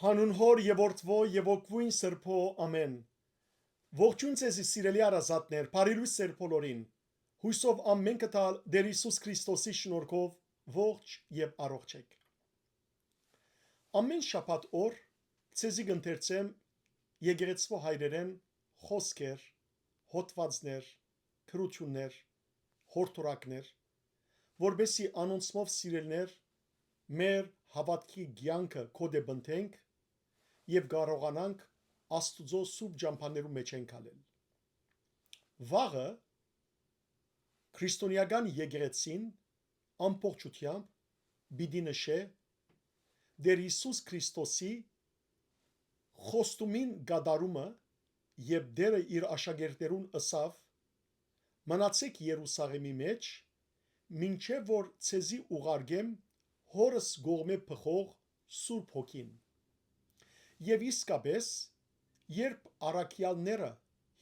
Հանուն հոր եւ որդվո եւ ոգվույն սրբո ամեն։ Ողջույն ձեզի սիրելի արազատներ, բարի լույս ձեր բոլորին։ Հույսով ամեն կտալ Տեր Հիսուս Քրիստոսի շնորհքով ողջ եւ առողջ եք։ Ամեն շաբաթ օր ձեզի կընթերցեմ եկեղեցու հայրերեն խոսքեր, հոդվածներ, քրություններ, հորդորակներ, որբեսի անոնցմով սիրելներ մեր հավատքի կյանքը կոդեբընթենք եւ կարողանանք Աստուծո սուրբ ջամփաներու մեջ ընկալել։ Վաղը քրիստոնեական եկեղեցին ամբողջությամբ պիտի նշե Տեր Հիսուս Քրիստոսի խոստումին գադարումը եւ Տերը իր աշակերտներուն ըսավ. մնացեք Երուսաղեմի մեջ, մինչև որ ցեզի ուղարկեմ հորս գողմե փխող Սուրբ Հոգին։ Եվ իսկապես, երբ առաքյալները,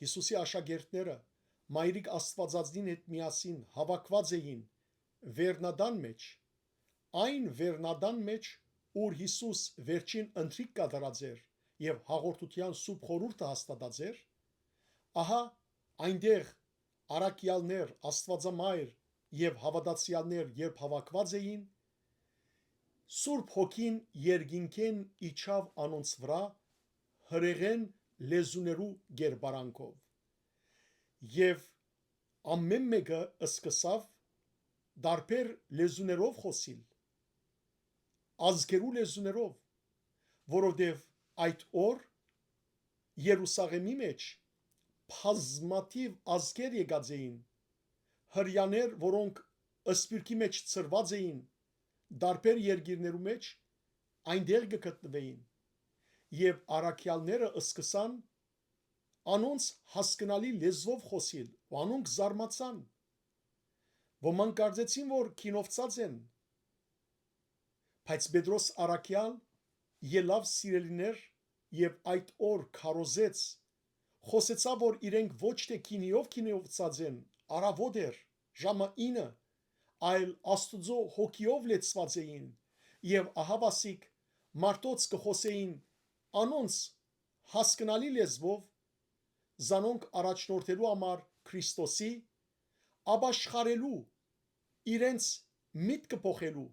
Հիսուսի աշակերտները, Մայրիկ Աստվածածնին հետ միասին հավաքված էին վերնադան մեջ, այն վերնադան մեջ, ուր Հիսուս վերջին ընթրիք կատարած էր եւ հաղորդության սուրբ խորհուրդը հաստատած էր, ահա այնտեղ առաքյալներ, Աստվածամայր եւ հավատացյալներ երբ հավաքված էին, Սուրբ Հոգին երկինքեն իջավ անոնց վրա հրեղեն լեզուներու գերբարանքով եւ ամեն մեկը սկսավ դարբեր լեզուներով խոսիլ, ազգերու լեզուներով, որովհետեւ այդ օր Երուսաղեմի մեջ բազմաթիվ ազգեր եկած էին, հրյաներ, որոնք սպիրկի մեջ ծրված էին դարբեր երկիրներու մեջ այնտեղ կգտնվեին եւ առաքյալները սկսան անոնց հասկանալի լեզվով խոսիլ ու անոնք զարմացան ոմանք կարծեցին որ քինովցած են բայց Պետրոս առաքյալ ելավ սիրելիներ եւ այդ օր քարոզեց խոսեցավ որ իրենք ոչ թե քինովցած են արավոտ էր ժամը 9 այլ Աստուծո հոգիով լեցված էին եւ ահավասիկ մարդոց կխոսեին անոնց հասկանալի լեզվով զանոնք առաջնորդելու համար Քրիստոսի ապաշխարելու իրենց միտքը փոխելու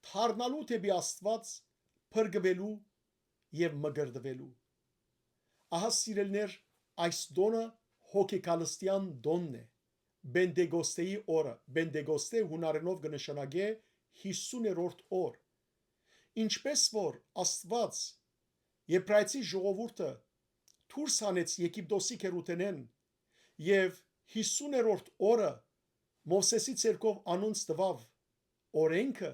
թարնալու դեպի Աստված փրկվելու եւ մգրդվելու ահա սիրելներ այս դոնը հոգեկալստյան դոնն է Բենտեգոստեի օրը, Բենտեգոստե հունարենով կնշանակե 50-րդ օր, ինչպես որ Աստված Եբրայեցի ժողովուրդը դուրս հանեց Եգիպտոսի քերութենեն եւ 50-րդ օրը Մովսեսի ցերկով անոնց տվավ օրենքը,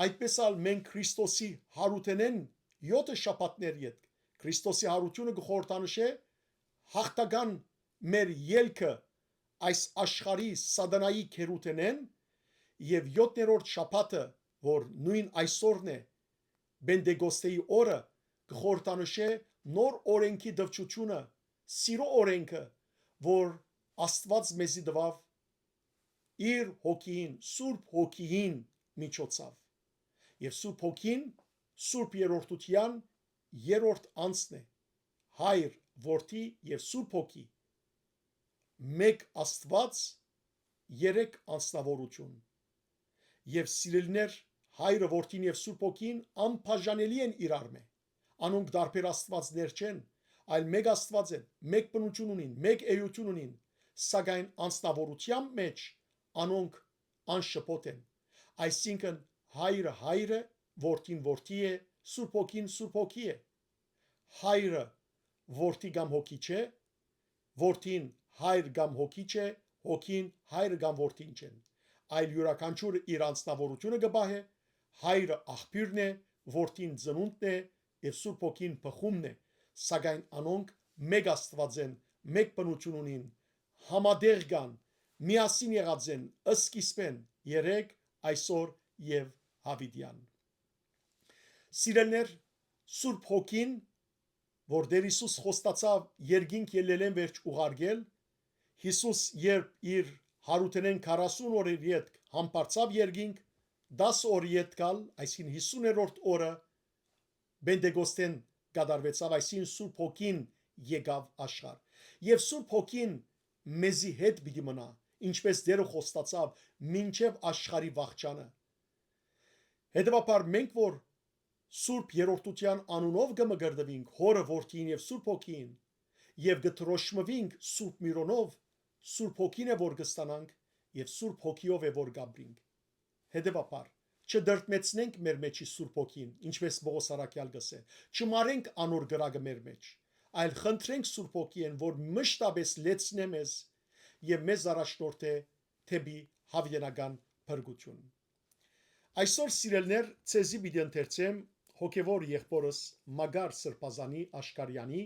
այդպես ալ մենք Քրիստոսի հարութենեն 7 շաբաթներ յետ Քրիստոսի հարությունը կխորհրդանշե հաղթական մեր ելքը այս աշխարհի սատանայի քերութենեն եւ 7-րդ շաբաթը որ նույն այսօրն է Բենտեգոստեի օրը կխորհրդանշե նոր օրենքի դվչությունը սիրո օրենքը որ Աստված մեզի տվավ իր հոգին Սուրբ Հոգին միջոցով եւ Սուրբ Հոգին Սուրբ երրորդության երրորդ անձն է Հայր, Որդի եւ Սուրբ Հոգի մեկ Աստված երեք անձնավորություն եւ սիրելիներ Հայրը Որդին եւ Սուրբ Հոգին անբաժանելի են իրար մե անոնք դարբեր Աստվածներ չեն այլ մեկ Աստված են մեկ բնություն ունին մեկ էություն ունին սակայն անձնավորության մեջ անոնք անշփոթ են այսինքն Հայրը Հայր է Որդին Որդի է Սուրբ Հոգին Սուրբ Հոգի է Հայրը Որդի կամ Հոգի չէ Որդին Հայր կամ Հոգի չէ, Հոգին Հայր կամ Որդին չեն, այլ յուրաքանչյուրը իր անձնավորությունը կբահե, Հայրը աղբյուրն է, Որդին ծնունդն է եւ Սուրբ Հոգին փխումն է, սակայն անոնք մեկ Աստված են, մեկ բնություն ունին, համատեղ կան, միասին եղած են, սկիզբեն, երեք, այսօր եւ հավիտյան։ Սիրելներ, Սուրբ Հոգին, որ Տեր Հիսուս խոստացավ երկինք ելելեն վերջ ուղարկել Հիսուս երբ իր հարութենեն 40 օրեր յետ համբարձավ երկինք 10 օր յետ գալ այսին 50-րդ օրը Բենտեգոստեն կատարվեցավ, այսին Սուրբ Հոգին եկավ աշխարհ։ Եվ Սուրբ Հոգին մեզի հետ պիտի մնա, ինչպես Տերը խոստացավ, մինչև աշխարհի վախճանը։ Հետևաբար մենք որ Սուրբ Երրորդության անունով կմգրդվենք Հորը, Որդին եւ Սուրբ Հոգին եւ կտրոշմվենք Սուրբ Միրոնով, Սուրբ Հոգին է որ կստանանք եւ Սուրբ Հոգիով է որ կապրինք։ Հետևաբար չդրտմեցնենք մեր մեջի Սուրբ Հոգին, ինչպես Պողոս Արաքյալ գսե, չմարենք անոր գրագը մեր մեջ, այլ խնդրենք Սուրբ Հոգին, որ մշտապես լեցնե մեզ եւ մեզ առաջնորդե թեպի հավիտենական փրկություն։ Այսօր սիրելներ, ցեզի պիտի ընթերցեմ հոգևոր եղբորս Մագար Սրբազանի Աշկարյանի,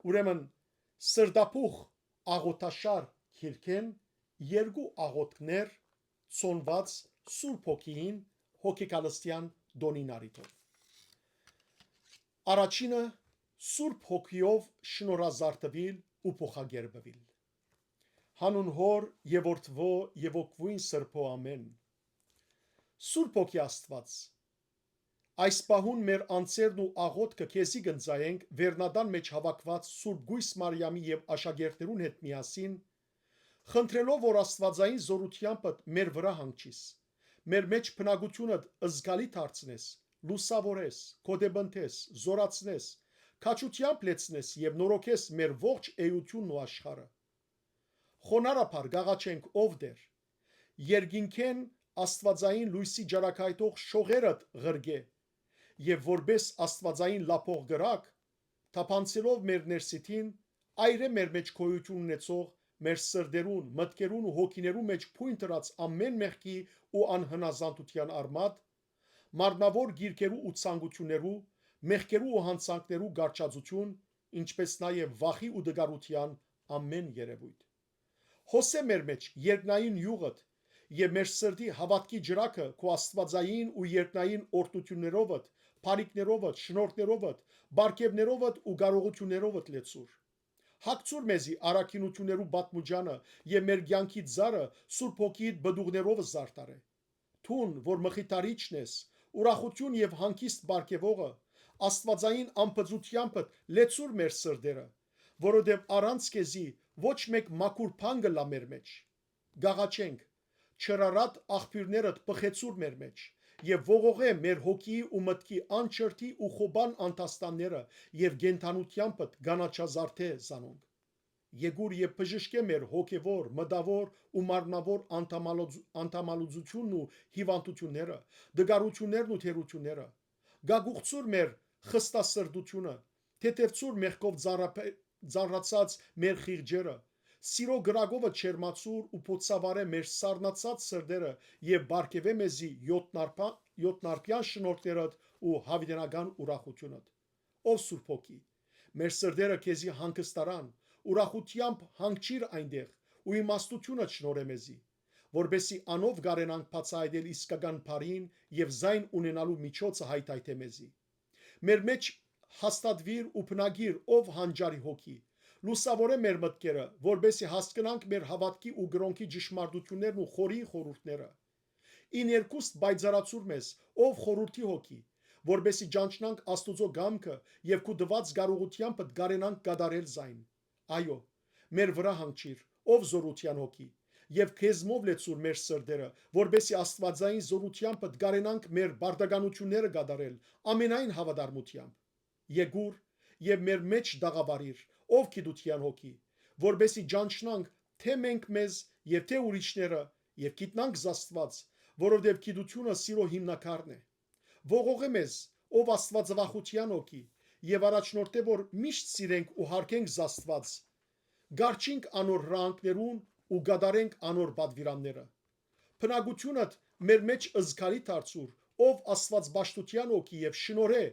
ուրեմն սրդապուխ աղոթաշար քիրքեն երկու աղոթքներ ծոնված Սուրբ Հոգին հոգեկալստյան դոնին արիթով։ Առաջինը Սուրբ Հոգիով շնորհազարդվել ու փոխագերբվել։ Հանուն Հոր եւ Որդվո եւ Օգվույն Սրբո ամեն։ Սուրբ Հոգի Աստված, այս պահուն մեր անձերն ու աղոթքը քեզի գնձայենք վերնադան մեջ հավաքված Սուրբ Գույս Մարիամի եւ աշակերտներուն հետ միասին, խնդրելով որ Աստվածային զորությամբ մեր վրա հանգչիս, մեր մեջ բնակությունը զգալի դարձնես, լուսավորես, կոդեբնթես, զորացնես, քաջությամբ լեցնես եւ նորոգես մեր ողջ էությունն ու աշխարհը։ Խոնարհապար գաղաչենք ով դեր, երկինքեն Աստվածային լույսի ջարակայթող շողերդ ղրգե եւ որբես Աստվածային լափող գրակ, թափանցելով մեր ներսիտին, այրե մեր մեջ գոյություն ունեցող մեր սրդերուն, մտքերուն ու հոգիներուն մեջ փույն դրած ամեն մեղքի ու անհնազանդության արմատ, մարմնավոր գիրքերու ու ցանկություններու, մեղքերու ու հանցանքներու գարչածություն, ինչպես նաև վախի ու դգարության ամեն երևույթ։ Հոսե մեր մեջ երկնային յուղդ եւ մեր սրդի հավատքի ջրակը քո Աստվածային ու երկնային օրհնություններովդ, բարիքներովդ, շնորհներովդ, բարգևներովդ ու կարողություններովդ լեցուր։ Հագցուր մեզի առաքինություններու բատմուջանը եւ մեր կյանքի ծառը Սուրբ Հոգիդ բդուղներով զարտարե։ Թուն, որ մխիթարիչն ես, ուրախություն եւ հանգիստ բարգեւողը, Աստվածային ամփոփությամբ լեցուր մեր սրդերը, որովհետեւ առանց քեզի ոչ մեկ մաքուր բան գլա մեր մեջ։ Գաղաչենք, չրարատ աղբյուրներդ բխեցուր մեր մեջ եւ ողողե մեր հոգի ու մտքի անչրթի ու խոբան անտաստանները եւ գենթանությամբ գանաչազարթե զանոնք։ Եկուր եւ բժշկե մեր հոգևոր, մտավոր ու մարմնավոր անդամալուծությունն ու հիվանդությունները, դգարություններն ու թերությունները։ Գագուղցուր մեր խստասրդությունը, թեթևցուր մեղքով ծառացած մեր խիղճերը, սիրո գրագովը չերմացուր ու փոցավարե մեր սառնացած սրդերը եւ բարգեւե մեզի յոթնարբյան շնորհներդ ու հավիտենական ուրախությունդ։ Ով Սուրբ Հոգի, մեր սրդերը քեզի հանգստարան, ուրախությամբ հանգչիր այնտեղ ու իմաստությունը շնորհե մեզի, որբեսի անով գարենանք բացահայտել իսկական բարին եւ զայն ունենալու միջոցը հայթայթե մեզի։ Մեր մեջ հաստատվիր ու բնագիր ով հանճարի հոգի, լուսավորե մեր մտքերը, որբեսի հասկանանք մեր հավատքի ու գրոնքի ճշմարտություններն ու խորի խորհուրդները։ Իներկուստ բայձարացուր մեզ, ով խորհրդի հոգի, որբեսի ճանչնանք Աստուծո գամքը եւ քու դված կարողությամբ գարենանք կատարել զայն։ Այո, մեր վրա հանգչիր, ով զորության հոգի, եւ քեզմով լեցուր մեր սրդերը, որբեսի Աստվածային զորությամբ գարենանք մեր բարդականությունները կատարել ամենայն հավատարմությամբ։ Եկուր եւ մեր մեջ դաղավարիր, ով գիտության հոգի, որբեսի ճանչնանք թե մենք մեզ եւ թե ուրիշները եւ գիտնանք Աստված, որովհետեւ գիտությունը սիրո հիմնակարն է։ Ողողե մեզ, ով Աստվածավախության հոգի, եւ առաջնորդե որ միշտ սիրենք ու հարգենք Աստված, գարչինք անոր ռանքներուն ու գադարենք անոր բադվիրանները։ Բնակությունդ մեր մեջ զգալի դարձուր, ով Աստվածբաշտության հոգի եւ շնորհե,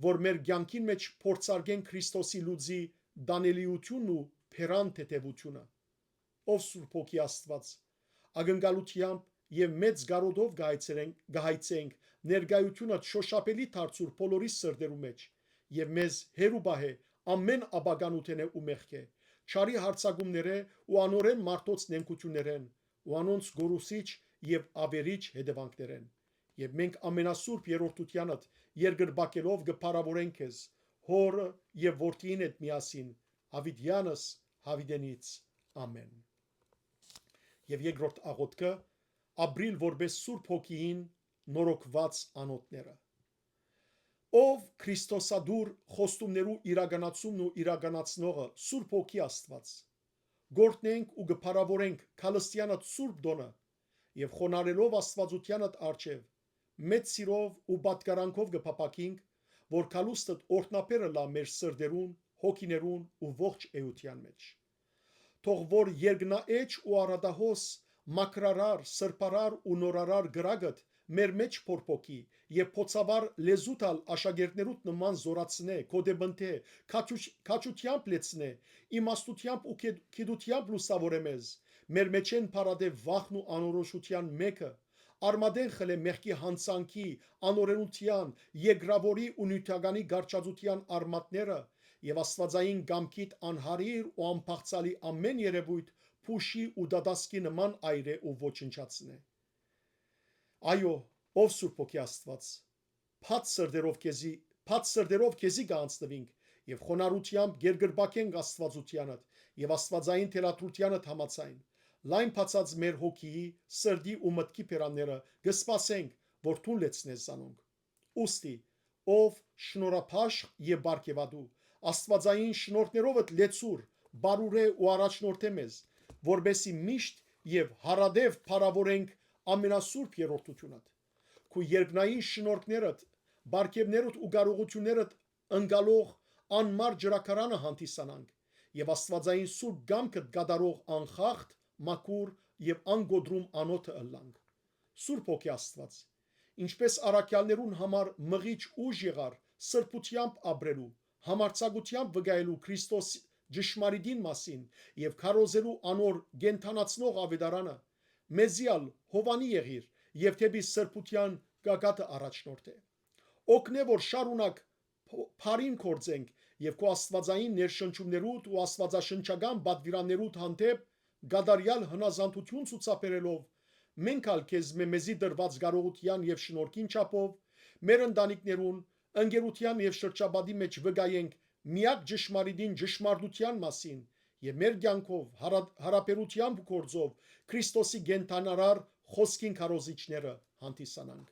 որ մեր կյանքին մեջ փորձարկեն Քրիստոսի լուծի դանելիությունն ու փերան թեթևությունը։ Ով Սուրբ Հոգի Աստված, ակնկալությամբ եւ մեծ գարոդով գահայցենք ներկայությունը շոշափելի դարձուր բոլորի սրդերու մեջ եւ մեզ հերուբահե ամեն աբականութենե ու մեղքե չարի հարցակումները ու անորեն մարդոց նենկություններեն ու անոնց գորուսիչ եւ ավերիչ հետևանքներեն Եվ մենք ամենասուրբ երրորդությանդ երկրբակելով գփարավորենք քեզ, հորը եւ որդին հետ միասին, հավիտյանս հավիտենից, ամեն։ Եվ երկրորդ աղոթքը, ապրիլ որպես Սուրբ Հոգիին նորոգված անոթները։ Ով Քրիստոսադուր խոստումներու իրականացումն ու իրականացնողը Սուրբ Հոգի Աստված, գործնենք ու գփարավորենք քալստյանդ Սուրբ Դոնը եւ խոնարելով Աստվածությանդ արչեւ մեծ սիրով ու պատկարանքով գփապակինք, որ քալուստդ օրտնապերը լա մեր սրդերուն, հոգիներուն ու ողջ էության մեջ։ Թող որ երկնաէջ ու արադահոս, մակրարար, սրբարար ու նորարար գրագդ մեր մեջ փորփոքի եւ փոցավար լեզուտալ աշակերտներուտ նման զորացնե, կոդեբնթե, քաչությամբ լեցնե, իմաստությամբ ու քիդությամբ լուսավորե մեզ, մեր մեջեն փարադե վախն ու անորոշության մեկը, արմադեն խլե մեղքի հանցանքի, անօրենության, եգրավորի ու նյութականի գարչածության արմատները եւ աստվածային գամքիդ անհարիր ու անփախծալի ամեն երևույթ փուշի ու դադասկի նման այրե ու ոչնչացնե։ Այո, ով Սուրբ Հոգի Աստված, փած սրդերով քեզի գանցնվինք եւ խոնարհությամբ գերգրբակենք Աստվածությանդ եւ Աստվածային թելադրությանդ համացայն, լայն փածած մեր հոգիի, սրդի ու մտքի պերանները գսպասենք, որ թուն լեցնես զանոնք։ Ոստի, ով շնորհափաշ եւ բարգեւադու, Աստվածային շնորհներովդ լեցուր, բարուրե ու առաջնորդե մեզ, որբեսի միշտ եւ հարադեվ փարավորենք ամենասուրբ երրորդությունդ։ Քու երկնային շնորհներդ, բարգեւներդ ու կարողություններդ ընկալող անմար ջրակարանը հանդիսանանք եւ Աստվածային սուրբ գամքդ գդարող անխախտ, մաքուր եւ անգոդրում անոթը ըլլանք։ Սուրբ Հոգի Աստված, ինչպես առաքյալներուն համար մղիչ ուժ եղար սրբությամբ ապրելու, համարձակությամբ վկայելու Քրիստոս ճշմարիտին մասին եւ քարոզելու անոր գենթանացնող ավետարանը, մեզիալ հովանի եղիր եւ թեպի սրբության գագաթը առաջնորդե։ Օգնե որ շարունակ փարին կործենք եւ քո աստվածային ներշնչումներուդ ու աստվածաշնչական բադվիրաններուդ հանդեպ գադարյալ հնազանդություն ցուցաբերելով մենք ալ քեզ մեզի դրված կարողության եւ շնորհքին չափով մեր ընտանիքներուն ընկերության եւ շրջապատի մեջ վկայենք միակ ճշմարիտին ճշմարտության մասին եւ մեր կյանքով հարաբերությամբ ու գործով Քրիստոսի գենթանարար խոսքին քարոզիչները հանդիսանանք։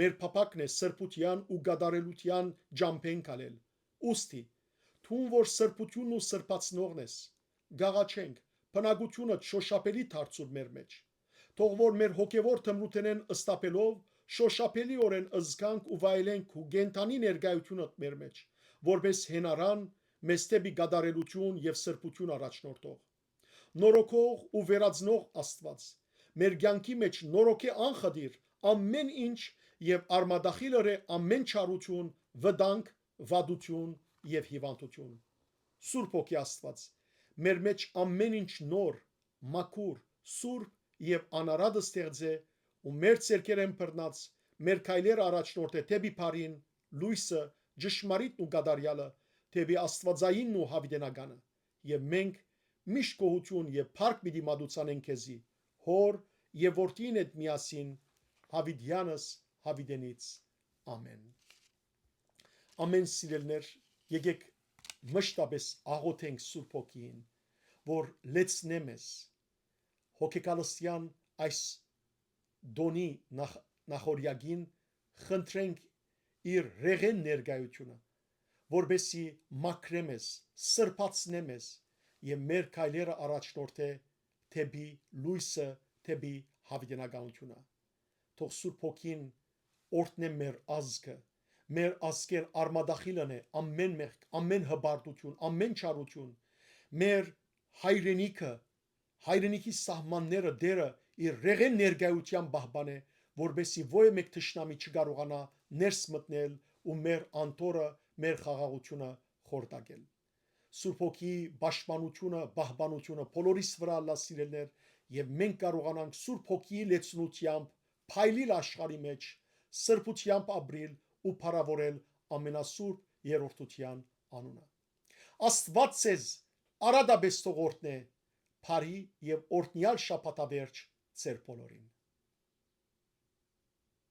Մեր փապակն է սրբության ու գադարելության ջամփեն կալել։ Ոստի, թուն որ սրբությունն ու սրբացնողն ես, գաղաչենք, բնակությունը շոշափելի դարձուր մեր մեջ։ Թող որ մեր հոգևոր թմրութենեն ըստապելով շոշափելիորեն ըզգանք ու վայելենք ու գենթանի ներկայությունդ մեր մեջ, որպես հենարան մեզ թեպի գադարելություն եւ սրբություն առաջնորդող։ Նորոգող ու վերածնող Աստված, մեր կյանքի մեջ նորոգե անխդիր ամեն ինչ եւ արմադախիլր է ամեն չարություն, վտանգ, վադություն եւ հիվանդություն։ Սուրբ Հոգի Աստված, մեր մեջ ամեն ինչ նոր, մաքուր, սուրբ եւ անարադը ստեղծե ու մեր ցերկերեն բռնած մեր քայլերը առաջնորդե թեպի բարին, լույսը, ճշմարիտն ու գադարյալը, թեպի աստվածայինն ու հավիտենականը եւ մենք միշտ գոհություն եւ փառք պիտի մատուցանենք քեզի հոր եւ որդին հետ միասին հավիտյանս հավիտենից ամեն։ Ամեն սիրելներ, եկեք մշտապես աղոթենք Սուրբ Հոգին, որ լեցնե մեզ հոգեկալստյան այս դոնի նախորյակին խնդրենք իր ռեղեն ներկայությունը, որբեսի մաքրե մեզ, սրբացնե մեզ եւ մեր քայլերը առաջնորդե թեպի լույսը, թեպի հավիտենականությունը։ Թող Սուրբ Հոգին օրհնե մեր ազգը, մեր ազգեր արմադախիլն է ամեն մեղք, ամեն հբարտություն, ամեն չարություն, մեր հայրենիքը, հայրենիքի սահմանները դերը իր ռեղեն ներկայության պահպանե, որբեսի ովը մեկ թշնամի չկարողանա ներս մտնել ու մեր անտորը, մեր խաղաղությունը խորտակել։ Սուրբ Հոգի պաշտպանությունը, պահպանությունը բոլորիս վրա ալլա սիրելներ եւ մենք կարողանանք Սուրբ Հոգիի լեցնությամբ փայլիլ աշխարհի մեջ սրբությամբ ապրիլ ու փառավորել ամենասուրբ երրորդության անունը։ Աստված ձեզ արադաբես թողորտնե, փարի եւ օրհնյալ շաբաթավերջ ձեր բոլորին։